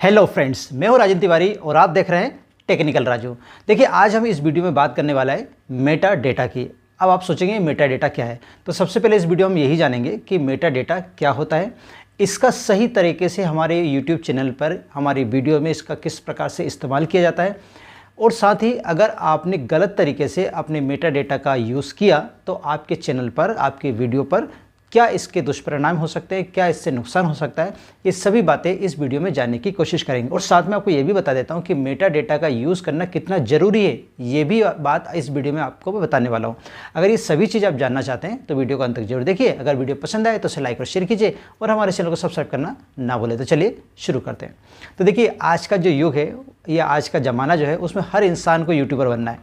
Hello friends, मैं हूं राजन तिवारी और आप देख रहे हैं टेक्निकल राजू। देखिए, आज हम इस वीडियो में बात करने वाला है मेटा डेटा की। अब आप सोचेंगे मेटा डेटा क्या है, तो सबसे पहले इस वीडियो में हम यही जानेंगे कि मेटा डेटा क्या होता है, इसका सही तरीके से हमारे यूट्यूब चैनल पर हमारी वीडियो में इसका किस प्रकार से इस्तेमाल किया जाता है, और साथ ही अगर आपने गलत तरीके से अपने मेटा डेटा का यूज़ किया तो आपके चैनल पर, आपके वीडियो पर क्या इसके दुष्परिणाम हो सकते हैं, क्या इससे नुकसान हो सकता है, ये सभी बातें इस वीडियो में जानने की कोशिश करेंगे। और साथ में आपको ये भी बता देता हूँ कि मेटा डेटा का यूज़ करना कितना ज़रूरी है, ये भी बात इस वीडियो में आपको बताने वाला हूँ। अगर ये सभी चीज़ आप जानना चाहते हैं तो वीडियो को अंत तक जरूर देखिए। अगर वीडियो पसंद आए तो उसे लाइक और शेयर कीजिए और हमारे चैनल को सब्सक्राइब करना ना भूलें। तो चलिए शुरू करते हैं। तो देखिए, आज का जो युग है या आज का ज़माना जो है, उसमें हर इंसान को यूट्यूबर बनना है।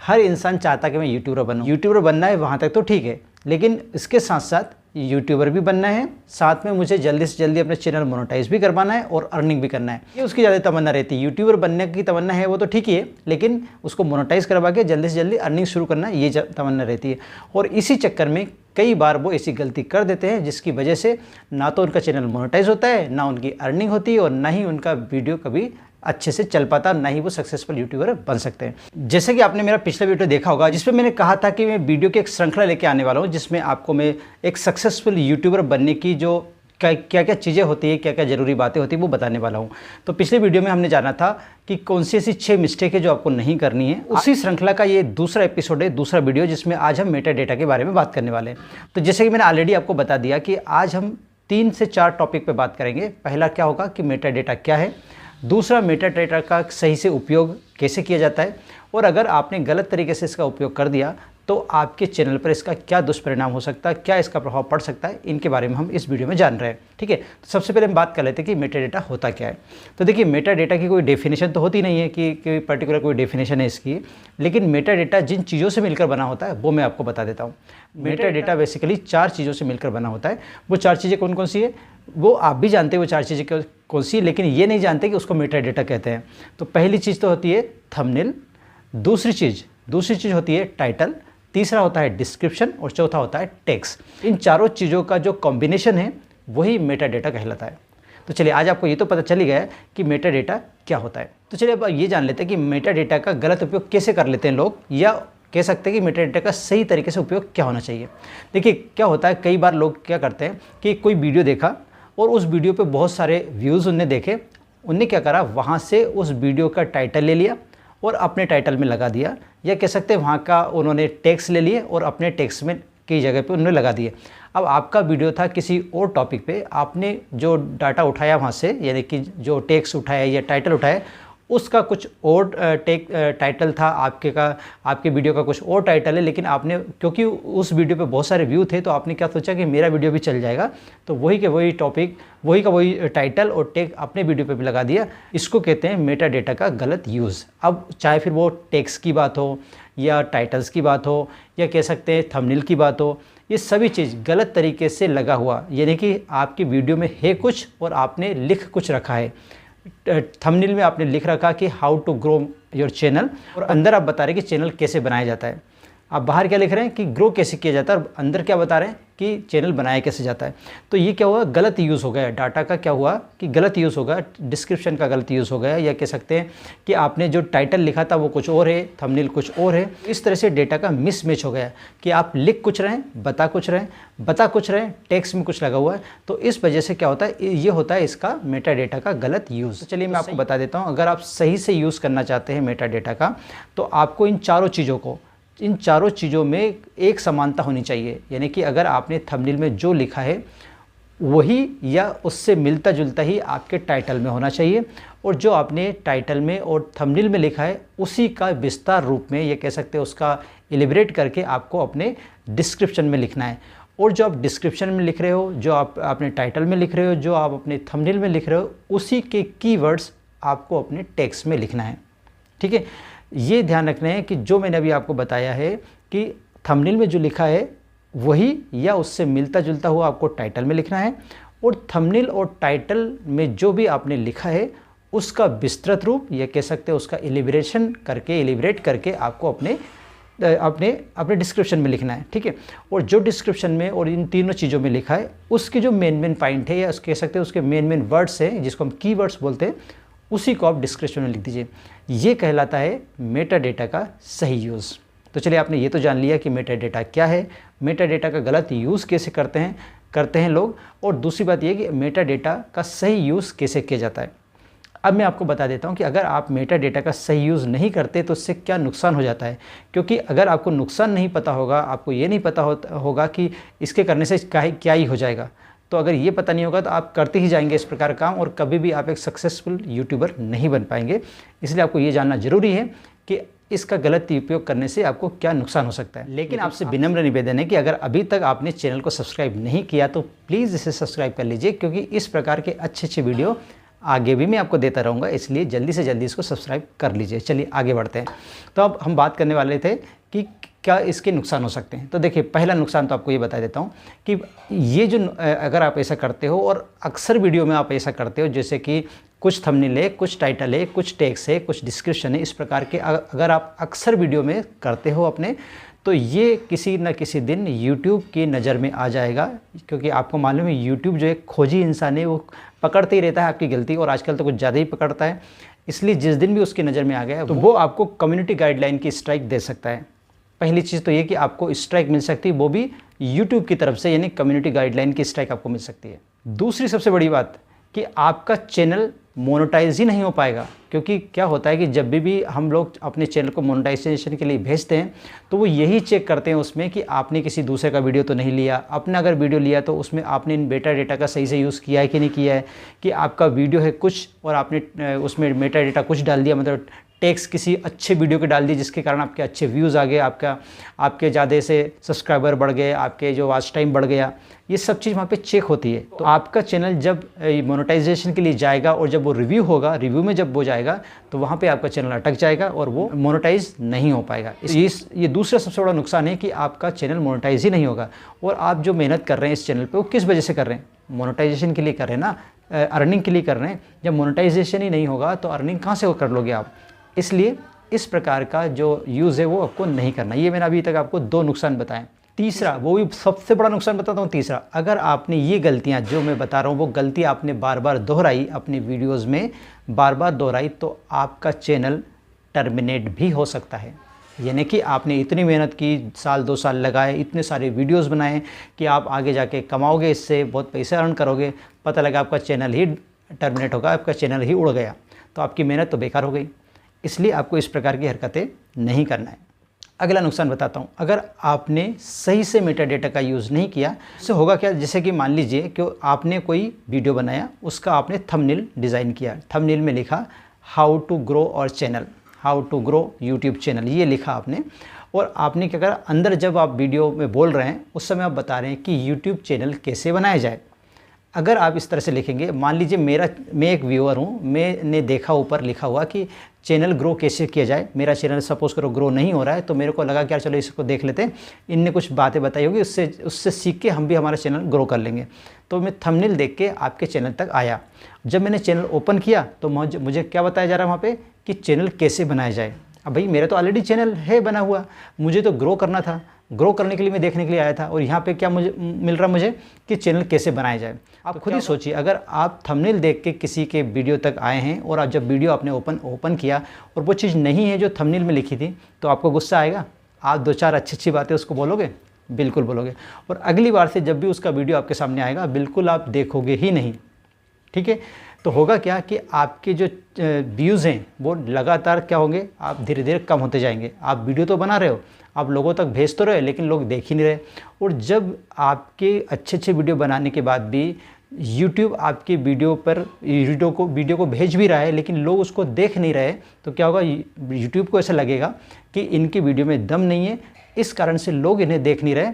हर इंसान चाहता है कि मैं यूट्यूबर बनूं। यूट्यूबर बनना है वहाँ तक तो ठीक है, लेकिन इसके साथ साथ यूट्यूबर भी बनना है, साथ में मुझे जल्दी से जल्दी अपने चैनल मोनेटाइज भी करवाना है और अर्निंग भी करना है। ये उसकी ज़्यादा तमन्ना रहती है। यूट्यूबर बनने की तमन्ना है वो तो ठीक ही है, लेकिन उसको मोनेटाइज करवा के जल्दी से जल्दी अर्निंग शुरू करना, ये तमन्ना रहती है। और इसी चक्कर में कई बार वो ऐसी गलती कर देते हैं जिसकी वजह से ना तो उनका चैनल मोनेटाइज होता है, ना उनकी अर्निंग होती है और ना ही उनका वीडियो कभी अच्छे से चल पाता, ना ही वो सक्सेसफुल यूट्यूबर बन सकते हैं। जैसे कि आपने मेरा पिछला वीडियो देखा होगा जिसमें मैंने कहा था कि मैं वीडियो की एक श्रृंखला लेके आने वाला हूँ, जिसमें आपको मैं एक सक्सेसफुल यूट्यूबर बनने की जो क्या क्या चीज़ें होती है, क्या क्या ज़रूरी बातें होती है, वो बताने वाला हूँ। तो पिछले वीडियो में हमने जाना था कि कौन सी ऐसी 6 मिस्टेक है जो आपको नहीं करनी है। उसी श्रृंखला का ये दूसरा एपिसोड है, दूसरा वीडियो, जिसमें आज हम मेटा डेटा के बारे में बात करने वाले हैं। तो जैसे कि मैंने ऑलरेडी आपको बता दिया कि आज हम 3 से 4 टॉपिक पर बात करेंगे। पहला क्या होगा कि मेटा डेटा क्या है, दूसरा मेटा डेटा का सही से उपयोग कैसे किया जाता है, और अगर आपने गलत तरीके से इसका उपयोग कर दिया तो आपके चैनल पर इसका क्या दुष्परिणाम हो सकता है, क्या इसका प्रभाव पड़ सकता है, इनके बारे में हम इस वीडियो में जान रहे हैं। ठीक है, तो सबसे पहले हम बात कर लेते हैं कि मेटा डेटा होता क्या है। तो देखिए, मेटा डेटा की कोई डेफिनेशन तो होती नहीं है कि पर्टिकुलर कोई डेफिनेशन है इसकी, लेकिन मेटा डेटा जिन चीज़ों से मिलकर बना होता है वो मैं आपको बता देता हूँ। मेटा डेटा बेसिकली 4 चीज़ों से मिलकर बना होता है। वो 4 चीज़ें कौन कौन सी है वो आप भी जानते हैं, वो 4 चीज़ें कौन सी, लेकिन ये नहीं जानते कि उसको मेटा डेटा कहते हैं। तो पहली चीज़ तो होती है थंबनेल, दूसरी चीज़ होती है टाइटल, तीसरा होता है डिस्क्रिप्शन और चौथा होता है टेक्स्ट। इन चारों चीज़ों का जो कॉम्बिनेशन है वही मेटा डेटा कहलाता है। तो चलिए, आज आपको ये तो पता चल ही गया है कि मेटा डेटा क्या होता है। तो चलिए अब ये जान लेते हैं कि मेटा डेटा का गलत उपयोग कैसे कर लेते हैं लोग, या कह सकते हैं कि मेटा डेटा का सही तरीके से उपयोग क्या होना चाहिए। देखिए, क्या होता है, कई बार लोग क्या करते हैं कि कोई वीडियो देखा और उस वीडियो पे बहुत सारे व्यूज़ उनने देखे, उनने क्या करा, वहाँ से उस वीडियो का टाइटल ले लिया और अपने टाइटल में लगा दिया, या कह सकते हैं वहाँ का उन्होंने टेक्स्ट ले लिए और अपने टेक्स्ट में की जगह पे उन्होंने लगा दिए। अब आपका वीडियो था किसी और टॉपिक पे, आपने जो डाटा उठाया वहाँ से, यानी कि जो टेक्स्ट उठाया या टाइटल उठाया, उसका कुछ और टाइटल था आपके वीडियो का कुछ और टाइटल है, लेकिन आपने क्योंकि उस वीडियो पे बहुत सारे व्यू थे तो आपने क्या सोचा कि मेरा वीडियो भी चल जाएगा, तो वही के वही टॉपिक, वही का वही टाइटल और टेक अपने वीडियो पे भी लगा दिया। इसको कहते हैं मेटा डेटा का गलत यूज़। अब चाहे फिर वो टेक्स्ट की बात हो या टाइटल्स की बात हो या कह सकते हैं थंबनेल की बात हो, ये सभी चीज़ गलत तरीके से लगा हुआ, यानी कि आपकी वीडियो में है कुछ और आपने लिख कुछ रखा है। थंबनेल में आपने लिख रखा कि how to grow your channel, और अंदर आप बता रहे हैं कि चैनल कैसे बनाया जाता है। आप बाहर क्या लिख रहे हैं कि ग्रो कैसे किया जाता है, और अंदर क्या बता रहे हैं कि चैनल बनाया कैसे जाता है। तो ये क्या हुआ, गलत यूज़ हो गया डाटा का। क्या हुआ कि गलत यूज़ हो गया, डिस्क्रिप्शन का गलत यूज़ हो गया, या कह सकते हैं कि आपने जो टाइटल लिखा था वो कुछ और है, थंबनेल कुछ और है। इस तरह से डेटा का मिसमैच हो गया कि आप लिख कुछ रहे हैं, बता कुछ रहे हैं, टेक्स्ट में कुछ लगा हुआ है। तो इस वजह से क्या होता है, ये होता है इसका मेटा डेटा का गलत यूज़। तो चलिए मैं आपको बता देता हूँ, अगर आप सही से यूज़ करना चाहते हैं मेटा डेटा का, तो आपको इन चारों चीज़ों में एक समानता होनी चाहिए। यानी कि अगर आपने थंबनेल में जो लिखा है वही या उससे मिलता जुलता ही आपके टाइटल में होना चाहिए, और जो आपने टाइटल में और थंबनेल में लिखा है उसी का विस्तार रूप में, ये कह सकते हैं उसका एलिब्रेट करके आपको अपने डिस्क्रिप्शन में लिखना है। और जो आप डिस्क्रिप्शन में लिख रहे हो, जो आप अपने टाइटल में लिख रहे हो, जो आप अपने थंबनेल में लिख रहे हो, उसी के कीवर्ड्स आपको अपने टेक्स्ट में लिखना है। ठीक है, ये ध्यान रखना है कि जो मैंने अभी आपको बताया है कि थंबनेल में जो लिखा है वही या उससे मिलता जुलता हुआ आपको टाइटल में लिखना है, और थंबनेल और टाइटल में जो भी आपने लिखा है उसका विस्तृत रूप, या कह सकते हैं उसका एलिब्रेट करके आपको अपने अपने अपने डिस्क्रिप्शन में लिखना है, ठीक है। और जो डिस्क्रिप्शन में और इन तीनों चीज़ों में लिखा है उसके जो मेन पॉइंट है या कह सकते हैं उसके मेन वर्ड्स हैं जिसको हम कीवर्ड्स बोलते हैं, उसी को आप डिस्क्रिप्शन में लिख दीजिए। ये कहलाता है मेटा डेटा का सही यूज़। तो चलिए आपने ये तो जान लिया कि मेटा डेटा क्या है, मेटा डेटा का गलत यूज़ कैसे करते हैं लोग, और दूसरी बात ये कि मेटा डेटा का सही यूज़ कैसे किया जाता है। अब मैं आपको बता देता हूँ कि अगर आप मेटा डेटा का सही यूज़ नहीं करते तो उससे क्या नुकसान हो जाता है। क्योंकि अगर आपको नुकसान नहीं पता होगा, आपको ये नहीं पता होगा कि इसके करने से क्या ही हो जाएगा, तो अगर ये पता नहीं होगा तो आप करते ही जाएंगे इस प्रकार काम, और कभी भी आप एक सक्सेसफुल यूट्यूबर नहीं बन पाएंगे। इसलिए आपको ये जानना ज़रूरी है कि इसका गलत उपयोग करने से आपको क्या नुकसान हो सकता है। लेकिन आपसे विनम्र निवेदन है कि अगर अभी तक आपने चैनल को सब्सक्राइब नहीं किया तो प्लीज़ इसे सब्सक्राइब कर लीजिए, क्योंकि इस प्रकार के अच्छे वीडियो आगे भी मैं आपको देता रहूँगा, इसलिए जल्दी से जल्दी इसको सब्सक्राइब कर लीजिए। चलिए आगे बढ़ते हैं। तो अब हम बात करने वाले थे कि क्या इसके नुकसान हो सकते हैं। तो देखिए, पहला नुकसान तो आपको ये बता देता हूँ कि ये जो अगर आप ऐसा करते हो, और अक्सर वीडियो में आप ऐसा करते हो, जैसे कि कुछ थंबनेल है, कुछ टाइटल है, कुछ टेक्स्ट है, कुछ डिस्क्रिप्शन है, इस प्रकार के अगर आप अक्सर वीडियो में करते हो अपने, तो ये किसी न किसी दिन YouTube की नज़र में आ जाएगा। क्योंकि आपको मालूम है YouTube जो एक खोजी इंसान है, वो पकड़ते ही रहता है आपकी गलती, और आजकल तो कुछ ज़्यादा ही पकड़ता है। इसलिए जिस दिन भी उसकी नज़र में आ गया तो वो आपको कम्युनिटी गाइडलाइन की स्ट्राइक दे सकता है। पहली चीज़ तो ये कि आपको स्ट्राइक मिल सकती है, वो भी YouTube की तरफ से, यानी कम्युनिटी गाइडलाइन की स्ट्राइक आपको मिल सकती है। दूसरी सबसे बड़ी बात कि आपका चैनल मोनेटाइज ही नहीं हो पाएगा। क्योंकि क्या होता है कि जब भी हम लोग अपने चैनल को मोनेटाइजेशन के लिए भेजते हैं तो वो यही चेक करते हैं उसमें कि आपने किसी दूसरे का वीडियो तो नहीं लिया, अपना अगर वीडियो लिया तो उसमें आपने इन मेटा डेटा का सही से यूज़ किया है कि नहीं किया है, कि आपका वीडियो है कुछ और आपने उसमें मेटा डेटा कुछ डाल दिया, मतलब टेक्स्ट किसी अच्छे वीडियो के डाल दिए जिसके कारण आपके अच्छे व्यूज़ आ गए, आपके ज़्यादा से सब्सक्राइबर बढ़ गए, आपके जो वॉच टाइम बढ़ गया, ये सब चीज़ वहाँ पे चेक होती है। तो आपका चैनल जब मोनेटाइजेशन के लिए जाएगा और जब वो रिव्यू होगा, रिव्यू में जब वो जाएगा तो वहाँ पे आपका चैनल अटक जाएगा और वो मोनेटाइज नहीं हो पाएगा। ये दूसरा सबसे बड़ा नुकसान है कि आपका चैनल मोनेटाइज ही नहीं होगा। और आप जो मेहनत कर रहे हैं इस चैनल पर, वो किस वजह से कर रहे हैं? मोनेटाइजेशन के लिए कर रहे हैं ना, अर्निंग के लिए कर रहे हैं। जब मोनेटाइजेशन ही नहीं होगा तो अर्निंग कहाँ से कर लोगे आप? इसलिए इस प्रकार का जो यूज़ है वो आपको नहीं करना। ये मैंने अभी तक आपको 2 नुकसान बताएं। तीसरा, वो भी सबसे बड़ा नुकसान बताता हूँ। तीसरा, अगर आपने ये गलतियाँ जो मैं बता रहा हूँ वो गलती आपने बार बार दोहराई, अपनी वीडियोज़ में बार बार दोहराई, तो आपका चैनल टर्मिनेट भी हो सकता है। यानी कि आपने इतनी मेहनत की, साल 2 साल लगाए, इतने सारे वीडियोस बनाए कि आप आगे जाके कमाओगे, इससे बहुत पैसे अर्न करोगे, पता लगा आपका चैनल ही टर्मिनेट होगा, आपका चैनल ही उड़ गया, तो आपकी मेहनत तो बेकार हो गई। इसलिए आपको इस प्रकार की हरकतें नहीं करना है। अगला नुकसान बताता हूँ, अगर आपने सही से मेटा डेटा का यूज़ नहीं किया, इससे होगा क्या? जैसे कि मान लीजिए कि आपने कोई वीडियो बनाया, उसका आपने थंबनेल डिज़ाइन किया, थंबनेल में लिखा how to grow our channel, how to grow YouTube channel, ये लिखा आपने, और आपने क्या करा, अंदर जब आप वीडियो में बोल रहे हैं उस समय आप बता रहे हैं कि यूट्यूब चैनल कैसे बनाया जाए। अगर आप इस तरह से लिखेंगे, मान लीजिए मैं एक व्यूअर हूँ, मैंने देखा ऊपर लिखा हुआ कि चैनल ग्रो कैसे किया जाए, मेरा चैनल सपोज़ करो ग्रो नहीं हो रहा है, तो मेरे को लगा कि यार चलो इसको देख लेते हैं, इनने कुछ बातें बताई होगी, उससे सीख के हम भी हमारा चैनल ग्रो कर लेंगे। तो मैं थंबनेल देख के आपके चैनल तक आया। जब मैंने चैनल ओपन किया तो मुझे क्या बताया जा रहा है वहाँ पर कि चैनल कैसे बनाया जाए। अब भाई मेरा तो ऑलरेडी चैनल है बना हुआ, मुझे तो ग्रो करना था, ग्रो करने के लिए मैं देखने के लिए आया था, और यहाँ पे क्या मुझे मिल रहा मुझे कि चैनल कैसे बनाया जाए। आप खुद ही सोचिए, अगर आप थंबनेल देख के किसी के वीडियो तक आए हैं और आप जब वीडियो आपने ओपन किया और वो चीज़ नहीं है जो थंबनेल में लिखी थी, तो आपको गुस्सा आएगा? आप 2-4 अच्छी बातें उसको बोलोगे? बिल्कुल बोलोगे। और अगली बार से जब भी उसका वीडियो आपके सामने आएगा बिल्कुल आप देखोगे ही नहीं, ठीक है? तो होगा क्या कि आपके जो व्यूज़ हैं वो लगातार क्या होंगे, आप धीरे धीरे कम होते जाएंगे। आप वीडियो तो बना रहे हो, आप लोगों तक भेज तो रहे, लेकिन लोग देख ही नहीं रहे। और जब आपके अच्छे वीडियो बनाने के बाद भी YouTube आपके वीडियो को भेज भी रहा है, लेकिन लोग उसको देख नहीं रहे, तो क्या होगा, YouTube को ऐसा लगेगा कि इनकी वीडियो में दम नहीं है, इस कारण से लोग इन्हें देख नहीं रहे।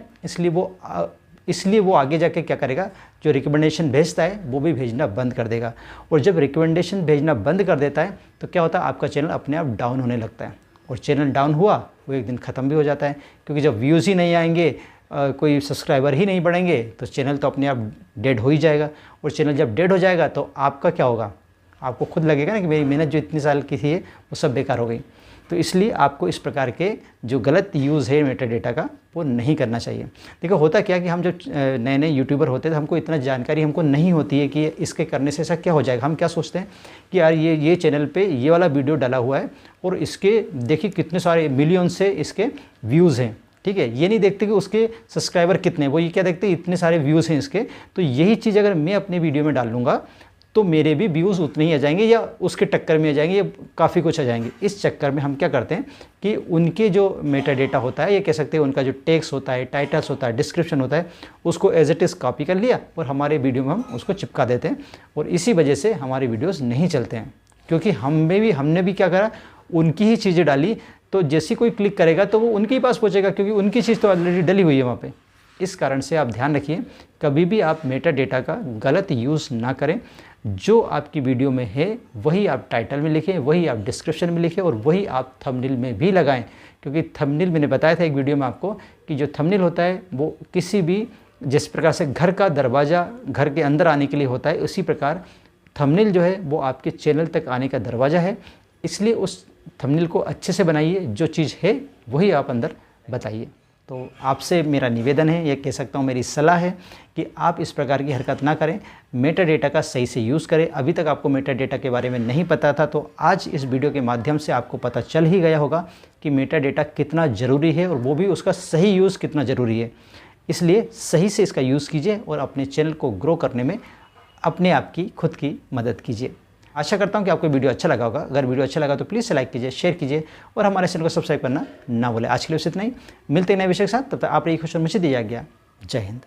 इसलिए वो आगे जाके क्या करेगा, जो रिकमेंडेशन भेजता है वो भी भेजना बंद कर देगा। और जब रिकमेंडेशन भेजना बंद कर देता है तो क्या होता है, आपका चैनल अपने आप डाउन होने लगता है। और चैनल डाउन हुआ वो एक दिन ख़त्म भी हो जाता है, क्योंकि जब व्यूज़ ही नहीं आएंगे, कोई सब्सक्राइबर ही नहीं बढ़ेंगे, तो चैनल तो अपने आप डेड हो ही जाएगा। और चैनल जब डेड हो जाएगा तो आपका क्या होगा, आपको खुद लगेगा ना कि मेरी मेहनत जो इतनी साल की थी वो सब बेकार हो गई। तो इसलिए आपको इस प्रकार के जो गलत यूज़ है मेटा डेटा का वो नहीं करना चाहिए। देखो होता क्या कि हम जब नए नए यूट्यूबर होते थे, हमको इतना जानकारी हमको नहीं होती है कि इसके करने से ऐसा क्या हो जाएगा। हम क्या सोचते हैं कि यार ये चैनल पे ये वाला वीडियो डाला हुआ है और इसके देखिए कितने सारे मिलियन से इसके व्यूज़ हैं, ठीक है। ये नहीं देखते कि उसके सब्सक्राइबर कितने, वो ये क्या देखते हैं इतने सारे व्यूज़ हैं इसके। तो यही चीज़ अगर मैं अपने वीडियो में डाल लूँगा तो मेरे भी व्यूज़ उतने ही आ जाएंगे या उसके टक्कर में आ जाएंगे या काफ़ी कुछ आ जाएंगे। इस चक्कर में हम क्या करते हैं कि उनके जो मेटा डेटा होता है, ये कह सकते हैं उनका जो टेक्स्ट होता है, टाइटल्स होता है, डिस्क्रिप्शन होता है, उसको एज इट इज़ कॉपी कर लिया और हमारे वीडियो में हम उसको चिपका देते हैं और इसी वजह से हमारे वीडियोज़ नहीं चलते हैं। क्योंकि हमने भी क्या करा, उनकी ही चीज़ें डाली, तो जैसे कोई क्लिक करेगा तो वो उनके ही पास पहुँचेगा क्योंकि उनकी चीज़ तो ऑलरेडी डली हुई है वहाँ पे। इस कारण से आप ध्यान रखिए, कभी भी आप मेटा डेटा का गलत यूज़ ना करें। जो आपकी वीडियो में है वही आप टाइटल में लिखें, वही आप डिस्क्रिप्शन में लिखें और वही आप थंबनेल में भी लगाएं। क्योंकि थंबनेल मैंने बताया था एक वीडियो में आपको कि जो थंबनेल होता है वो किसी भी, जिस प्रकार से घर का दरवाज़ा घर के अंदर आने के लिए होता है, उसी प्रकार थंबनेल जो है वो आपके चैनल तक आने का दरवाज़ा है। इसलिए उस थंबनेल को अच्छे से बनाइए, जो चीज़ है वही आप अंदर बताइए। तो आपसे मेरा निवेदन है, ये कह सकता हूँ मेरी सलाह है कि आप इस प्रकार की हरकत ना करें, मेटा डेटा का सही से यूज़ करें। अभी तक आपको मेटा डेटा के बारे में नहीं पता था तो आज इस वीडियो के माध्यम से आपको पता चल ही गया होगा कि मेटा डेटा कितना ज़रूरी है और वो भी उसका सही यूज़ कितना ज़रूरी है। इसलिए सही से इसका यूज़ कीजिए और अपने चैनल को ग्रो करने में अपने आप की खुद की मदद कीजिए। आशा करता हूँ कि आपको वीडियो अच्छा लगा होगा। अगर वीडियो अच्छा लगा तो प्लीज़ से लाइक कीजिए, शेयर कीजिए और हमारे चैनल को सब्सक्राइब करना ना भूलें। आज के लिए बस इतना ही, मिलते हैं नए विषय के साथ। तब तक आप रहिए खुश और मुझे दिया गया। जय हिंद।